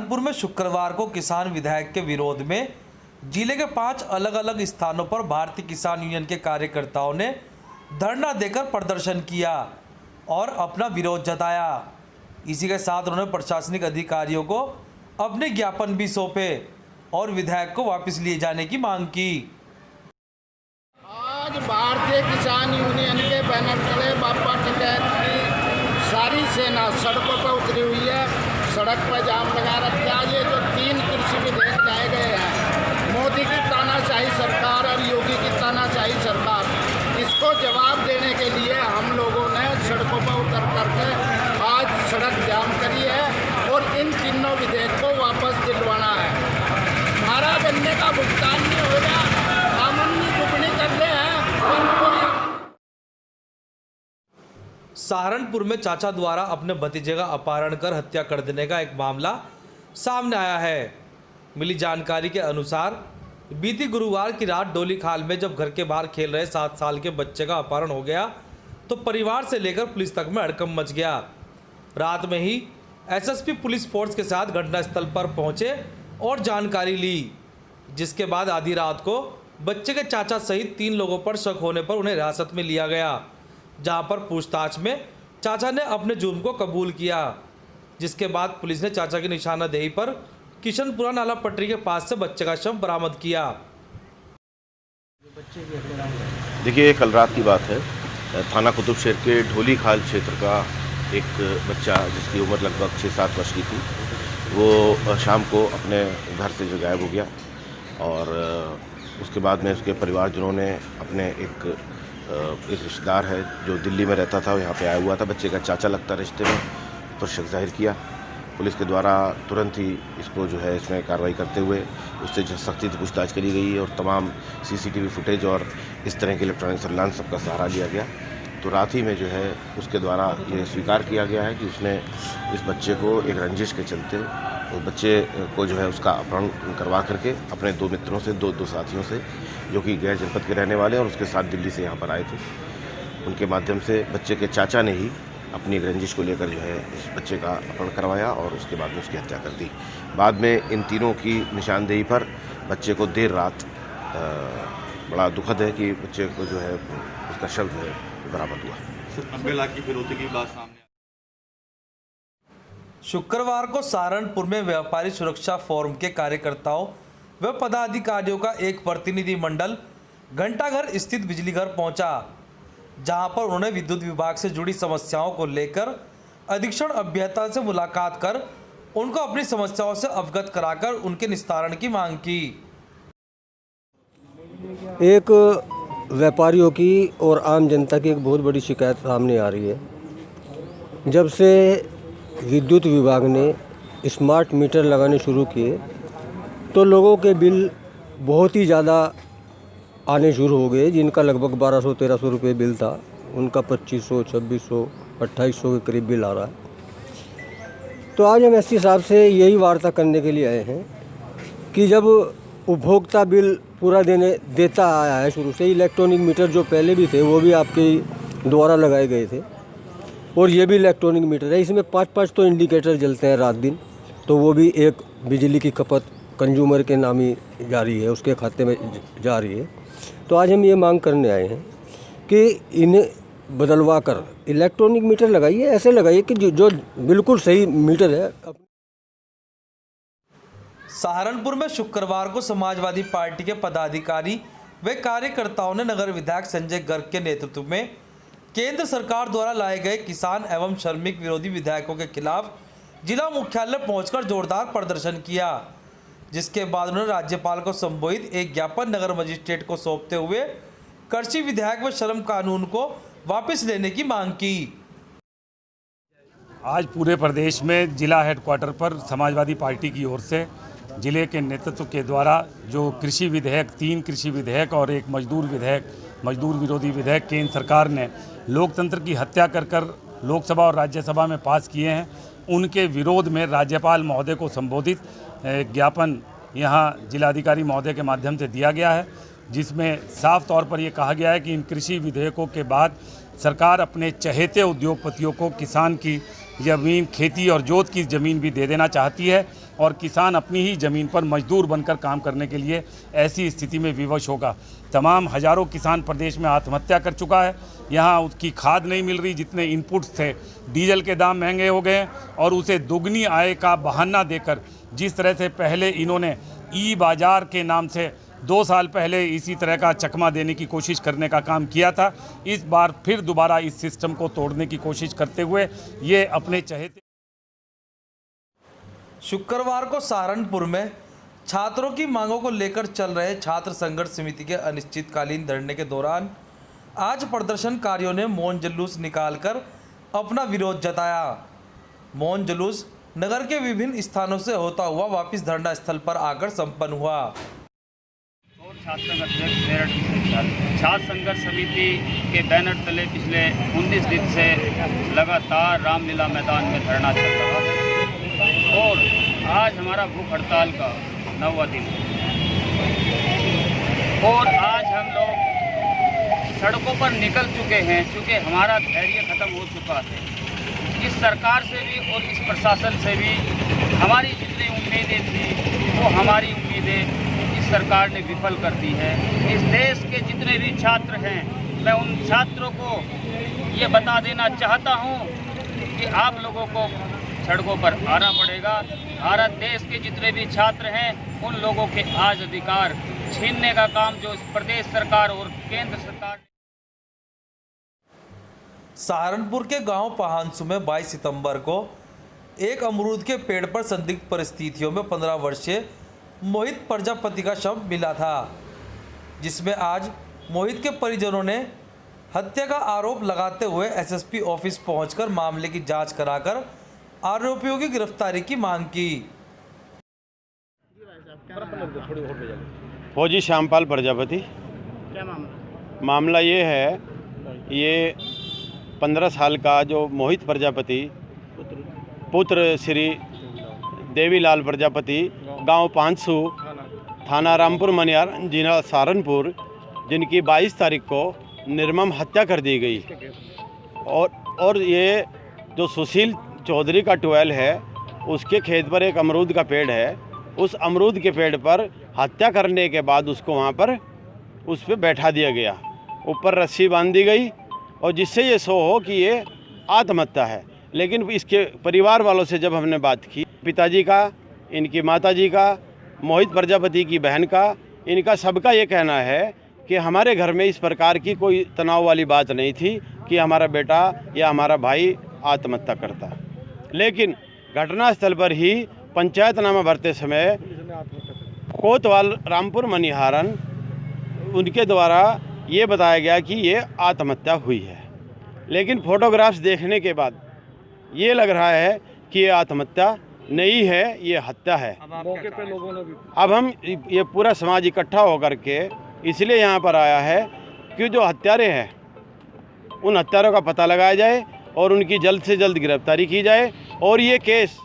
सहारनपुर में शुक्रवार को किसान विधेयक के विरोध में जिले के 5 अलग अलग स्थानों पर भारतीय किसान यूनियन के कार्यकर्ताओं ने धरना देकर प्रदर्शन किया और अपना विरोध जताया। इसी के साथ उन्होंने प्रशासनिक अधिकारियों को अपने ज्ञापन भी सौंपे और विधेयक को वापस लिए जाने की मांग की। आज भारतीय किसान यूनियन के बैनर तले बापा टिकैत की सारी सेना सड़कों पर उतरी हुई है। सड़क पर जाम लगा रखा है। ये जो 3 कृषि विधेयक लाए गए हैं, मोदी की तानाशाही सरकार और योगी की तानाशाही सरकार, इसको जवाब देने के लिए हम लोगों ने सड़कों पर उतर करके आज सड़क जाम करी है और इन तीनों विधेयक को वापस दिलवाना है। हमारा गन्ने का भुगतान नहीं हो रहा, आमदनी दुगनी कर रहे हैं। सहारनपुर में चाचा द्वारा अपने भतीजे का अपहरण कर हत्या कर देने का एक मामला सामने आया है। मिली जानकारी के अनुसार बीती गुरुवार की रात डोली खाल में जब घर के बाहर खेल रहे 7 साल के बच्चे का अपहरण हो गया तो परिवार से लेकर पुलिस तक में हड़कंप मच गया। रात में ही एसएसपी पुलिस फोर्स के साथ घटनास्थल पर पहुंचे और जानकारी ली, जिसके बाद आधी रात को बच्चे के चाचा सहित 3 लोगों पर शक होने पर उन्हें हिरासत में लिया गया, जहां पर पूछताछ में चाचा ने अपने जुर्म को कबूल किया। जिसके बाद पुलिस ने चाचा की निशानादेही पर किशनपुरा नाला पटरी के पास से बच्चे का शव बरामद किया। देखिए, कल रात की बात है। थाना कुतुबशहर के ढोली खाल क्षेत्र का एक बच्चा जिसकी उम्र लगभग 6-7 वर्ष की थी, वो शाम को अपने घर से जो गायब हो गया और उसके बाद में उसके परिवारजनों ने अपने एक रिश्तेदार है जो दिल्ली में रहता था, यहाँ पे आया हुआ था, बच्चे का चाचा लगता रिश्ते में, तो शक जाहिर किया। पुलिस के द्वारा तुरंत ही इसको जो है इसमें कार्रवाई करते हुए उससे सख्ती से पूछताछ करी गई और तमाम सीसीटीवी फुटेज और इस तरह के इलेक्ट्रॉनिक सर्विलांस सबका सहारा लिया गया। तो रात ही में जो है उसके द्वारा ये स्वीकार किया गया है कि उसने इस बच्चे को एक रंजिश के चलते उस बच्चे को जो है उसका अपहरण करवा करके अपने 2 मित्रों से, दो साथियों से, जो कि गैर जनपद के रहने वाले और उसके साथ दिल्ली से यहाँ पर आए थे, उनके माध्यम से बच्चे के चाचा ने ही अपनी एक रंजिश को लेकर जो है इस बच्चे का अपहरण करवाया और उसके बाद में उसकी हत्या कर दी। बाद में इन तीनों की निशानदेही पर बच्चे को देर रात, बड़ा दुखद है कि बच्चे को जो है उसका शव जो है बरामद हुआ। 90 लाख की फिरौती की बात सामने। शुक्रवार को सहारनपुर में व्यापारी सुरक्षा फोरम के कार्यकर्ताओं व पदाधिकारियों का एक प्रतिनिधि मंडल घंटाघर स्थित बिजली घर पहुंचा, जहां पर उन्होंने विद्युत विभाग से जुड़ी समस्याओं को लेकर अधीक्षण अभियंता से मुलाकात कर उनको अपनी समस्याओं से अवगत कराकर उनके निस्तारण की मांग की। एक व्यापारियों की और आम जनता की एक बहुत बड़ी शिकायत सामने आ रही है। जब से विद्युत विभाग ने स्मार्ट मीटर लगाने शुरू किए तो लोगों के बिल बहुत ही ज़्यादा आने शुरू हो गए। जिनका लगभग 1200-1300 रुपये बिल था, उनका 2500, 2600, 2800 के करीब बिल आ रहा है। तो आज हम एससी साहब से यही वार्ता करने के लिए आए हैं कि जब उपभोक्ता बिल पूरा देता आया है शुरू से, इलेक्ट्रॉनिक मीटर जो पहले भी थे वो भी आपके द्वारा लगाए गए थे और ये भी इलेक्ट्रॉनिक मीटर है, इसमें 5-5 तो इंडिकेटर जलते हैं रात दिन, तो वो भी एक बिजली की खपत कंज्यूमर के नाम ही जा रही है, उसके खाते में जा रही है। तो आज हम ये मांग करने आए हैं कि इन्हें बदलवा कर इलेक्ट्रॉनिक मीटर लगाइए, ऐसे लगाइए कि जो बिल्कुल सही मीटर है। सहारनपुर में शुक्रवार को समाजवादी पार्टी के पदाधिकारी व कार्यकर्ताओं ने नगर विधायक संजय गर्ग के नेतृत्व में केंद्र सरकार द्वारा लाए गए किसान एवं श्रमिक विरोधी विधेयकों के खिलाफ जिला मुख्यालय पहुंचकर जोरदार प्रदर्शन किया, जिसके बाद उन्होंने राज्यपाल को संबोधित एक ज्ञापन नगर मजिस्ट्रेट को सौंपते हुए कृषि विधेयक व श्रम कानून को वापस लेने की मांग की। आज पूरे प्रदेश में जिला हेडक्वार्टर पर समाजवादी पार्टी की ओर से जिले के नेतृत्व के द्वारा जो कृषि विधेयक, 3 कृषि विधेयक और एक मजदूर विरोधी विधेयक केंद्र सरकार ने लोकतंत्र की हत्या कर लोकसभा और राज्यसभा में पास किए हैं, उनके विरोध में राज्यपाल महोदय को संबोधित ज्ञापन यहाँ जिलाधिकारी महोदय के माध्यम से दिया गया है, जिसमें साफ तौर पर ये कहा गया है कि इन कृषि विधेयकों के बाद सरकार अपने चहेते उद्योगपतियों को किसान की ज़मीन, खेती और जोत की ज़मीन भी दे देना चाहती है। और किसान अपनी ही ज़मीन पर मजदूर बनकर काम करने के लिए ऐसी स्थिति में विवश होगा। तमाम हज़ारों किसान प्रदेश में आत्महत्या कर चुका है। यहाँ उसकी खाद नहीं मिल रही, जितने इनपुट्स थे, डीजल के दाम महंगे हो गए हैं और उसे दुगनी आय का बहाना देकर जिस तरह से पहले इन्होंने ई बाज़ार के नाम से 2 साल पहले इसी तरह का चकमा देने की कोशिश करने का काम किया था, इस बार फिर दोबारा इस सिस्टम को तोड़ने की कोशिश करते हुए ये अपने चहेते। शुक्रवार को सहारनपुर में छात्रों की मांगों को लेकर चल रहे छात्र संघर्ष समिति के अनिश्चितकालीन धरने के दौरान आज प्रदर्शनकारियों ने मौन जुलूस निकालकर अपना विरोध जताया। मौन जुलूस नगर के विभिन्न स्थानों से होता हुआ वापस धरना स्थल पर आकर संपन्न हुआ। छात्र अध्यक्ष मेरठ छात्र संघर्ष समिति के बैनर तले पिछले 19 दिन से लगातार रामलीला मैदान में धरना चल रहा है और आज हमारा भूख हड़ताल का 9वां दिन और आज हम लोग सड़कों पर निकल चुके हैं क्योंकि हमारा धैर्य खत्म हो चुका है। इस सरकार से भी और इस प्रशासन से भी हमारी जितनी उम्मीदें थी वो हमारी उम्मीदें इस सरकार ने विफल कर दी है। इस देश के जितने भी छात्र हैं, मैं उन छात्रों को ये बता देना चाहता हूँ कि आप लोगों को सड़कों पर आना पड़ेगा। भारत देश के जितने भी छात्र हैं उन लोगों के आज अधिकार छीनने का काम जो प्रदेश सरकार और केंद्र सरकार। सहारनपुर के गांव पहानसू में 22 सितंबर को एक अमरूद के पेड़ पर संदिग्ध परिस्थितियों में 15 वर्षीय मोहित प्रजापति का शव मिला था, जिसमें आज मोहित के परिजनों ने हत्या का आरोप लगाते हुए एसएसपी ऑफिस पहुंचकर मामले की जांच कराकर आरोपियों की गिरफ्तारी की मांग की। फौजी श्यामपाल प्रजापति। क्या मामला? मामला ये है, ये 15 साल का जो मोहित प्रजापति पुत्र श्री देवीलाल प्रजापति, गांव पांचसू, थाना रामपुर मनियार, जिला सहारनपुर, जिनकी 22 तारीख को निर्मम हत्या कर दी गई। और ये जो सुशील चौधरी का ट्वेल है, उसके खेत पर एक अमरूद का पेड़ है। उस अमरूद के पेड़ पर हत्या करने के बाद उसको वहाँ पर उस पर बैठा दिया गया, ऊपर रस्सी बांध दी गई और जिससे ये शो हो कि ये आत्महत्या है। लेकिन इसके परिवार वालों से जब हमने बात की, पिताजी का, इनकी माताजी का, मोहित प्रजापति की बहन का, इनका सबका ये कहना है कि हमारे घर में इस प्रकार की कोई तनाव वाली बात नहीं थी कि हमारा बेटा या हमारा भाई आत्महत्या करता। लेकिन घटनास्थल पर ही पंचायतनामा भरते समय कोतवाल रामपुर मनिहारन उनके द्वारा ये बताया गया कि ये आत्महत्या हुई है। लेकिन फोटोग्राफ्स देखने के बाद ये लग रहा है कि ये आत्महत्या नहीं है, ये हत्या है। मौके पे लोगों ने भी अब हम ये पूरा समाज इकट्ठा होकर के इसलिए यहाँ पर आया है कि जो हत्यारे हैं उन हत्यारों का पता लगाया जाए और उनकी जल्द से जल्द गिरफ्तारी की जाए और ये केस